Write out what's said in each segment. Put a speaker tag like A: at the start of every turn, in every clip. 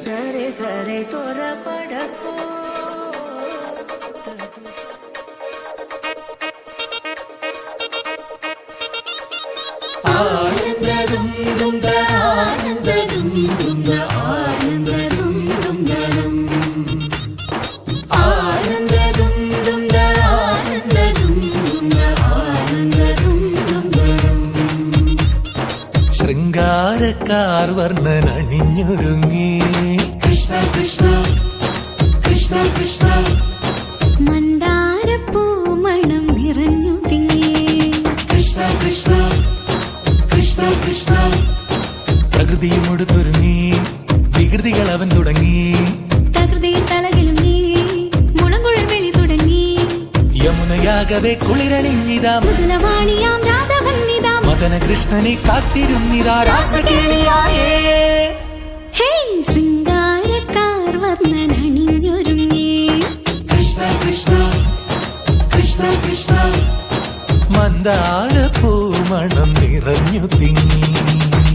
A: సరే సరే త్వరపడకు ఆనందం దుంద ఆనందం దుంద ఆనందం దుందరం ఆనందం దుంద ఆనందం దుంద ఆనందం దుందരം
B: ശൃംഗാരക്കാർ വർണ്ണൻ അണിഞ്ഞൊരുങ്ങി
A: കൃഷ്ണ കൃഷ്ണ കൃഷ്ണ കൃഷ്ണ
C: മന്ദാരപ്പൂമണം നിറഞ്ഞു തിങ്ങി
A: കൃഷ്ണ കൃഷ്ണ കൃഷ്ണ കൃഷ്ണ
B: പ്രകൃതിയും ഒടുത്തൊരുങ്ങി വികൃതികൾ അവൻ തുടങ്ങി
C: തകൃതിയിൽ തലകിലും നീ മുളങ്കുഴൽ വിളി തുടങ്ങി
B: യമുനയാകവെ കുളിരണിഞ്ഞിതാ
C: മുതലവാണിയാം രാധവന്നിതാ
B: മദന കൃഷ്ണനെ കാത്തിരുന്നിതാ രാസകേളിയായേ
C: ഹേ ശൃംഗാരക്കാർ വർണ്ണൻ അണിഞ്ഞൊരുങ്ങി
A: കൃഷ്ണ കൃഷ്ണ കൃഷ്ണ കൃഷ്ണ
B: മന്ദാര പൂമണം നിറഞ്ഞു തിങ്ങി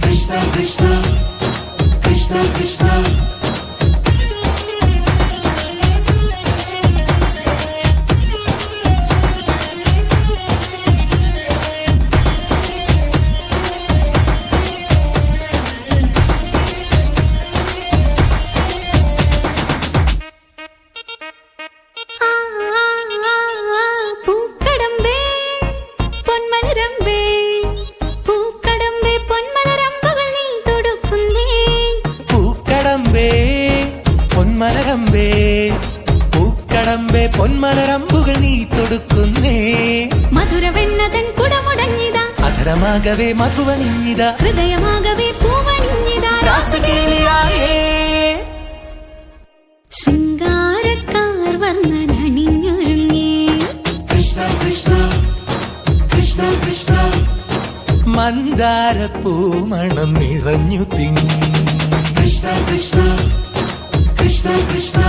A: കൃഷ്ണ കൃഷ്ണ കൃഷ്ണ കൃഷ്ണ
C: ആ ആ ആ പൂക്കടമ്പേ പൊന്മലരമ്പേ പൂക്കടമ്പേ പൊന്മലരമ്പുകൾ നീ തൊടുക്കുന്നേ
B: പൂക്കടമ്പേ പൊന്മലരമ്പേ പൂക്കടമ്പേ പൊന്മലരമ്പുകൾ നീ തൊടുക്കുന്നേ
C: മധുരവെണ്ണതൻ കുടമുടഞ്ഞിതാ
B: അധരമാകവേ മധുവണിഞ്ഞിതാ
C: ഹൃദയമാകവേ പൂവണിഞ്ഞിതാ
B: രാസകേളിയായേ
C: ശൃംഗാരക്കാർ വർണ്ണൻ അണിഞ്ഞൊരുങ്ങി
A: കൃഷ്ണ കൃഷ്ണ കൃഷ്ണ കൃഷ്ണ
B: മന്ദാര പൂമണം നിറഞ്ഞു തിങ്ങി
A: കൃഷ്ണ കൃഷ്ണ കൃഷ്ണ കൃഷ്ണ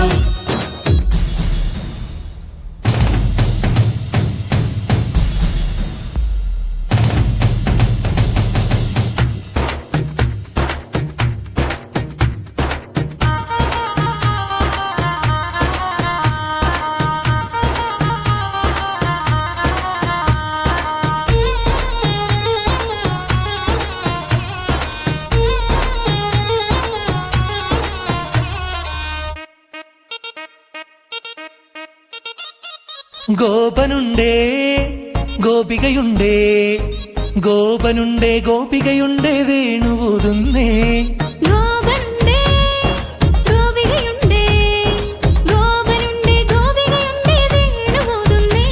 B: ഗോപനുണ്ടേ ഗോപികയുണ്ടേ ഗോപനുണ്ടേ ഗോപികയുണ്ടേ വേണുവൂതുന്നേ
C: ഗോപനുണ്ടേ ഗോപികയുണ്ടേ ഗോപനുണ്ടേ ഗോപികയുണ്ടേ വേണുപോതുന്നേ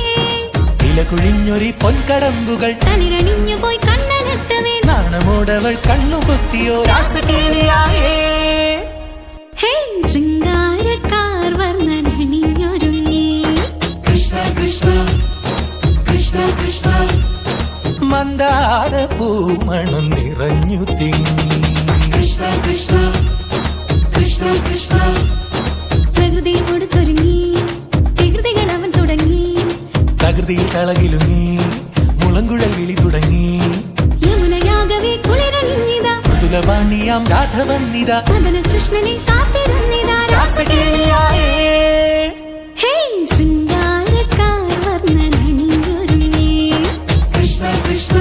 B: ഇലകുഴിഞ്ഞൊരി പൊൻകടമ്പുകൾ
C: തളിരണിഞ്ഞു പോയി കണ്ണനെത്തവേ
B: നാണമോടവൾ കണ്ണുപൊത്തിയോ രാസകേളിയായേ
C: ഹേ ശൃംഗാരക്കാർ വർണ്ണൻ അണിഞ്ഞൊരുങ്ങി
A: കൃഷ്ണ കൃഷ്ണ കൃഷ്ണ കൃഷ്ണ
B: മന്ദാര പൂമണം നിറഞ്ഞു തിങ്ങി
A: കൃഷ്ണ കൃഷ്ണ കൃഷ്ണ കൃഷ്ണ
C: പ്രകൃതി കൊടുത്തൊരുങ്ങി വികൃതികൾ അവൻ തുടങ്ങി
B: തകൃതിയിൽ കളകിലുങ്ങി മുളങ്കുഴൽ വിളി തുടങ്ങി
C: യമുനയാകവേ കുളിരണിഞ്ഞിതാ
B: മൃദുലവാണിയാം രാധവന്നിതാ
C: മദന കൃഷ്ണനെ കാത്തിരുന്നിതാ
B: രാസകേളിയായേ
C: ഹേ ശൃംഗാരക്കാർ വർണ്ണൻ അണിഞ്ഞൊരുങ്ങി
A: കൃഷ്ണ കൃഷ്ണ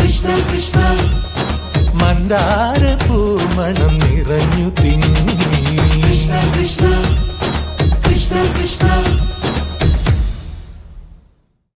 A: കൃഷ്ണ കൃഷ്ണ
B: മന്ദാര പൂമണം നിറഞ്ഞു തിങ്ങി
A: കൃഷ്ണ കൃഷ്ണ കൃഷ്ണ കൃഷ്ണ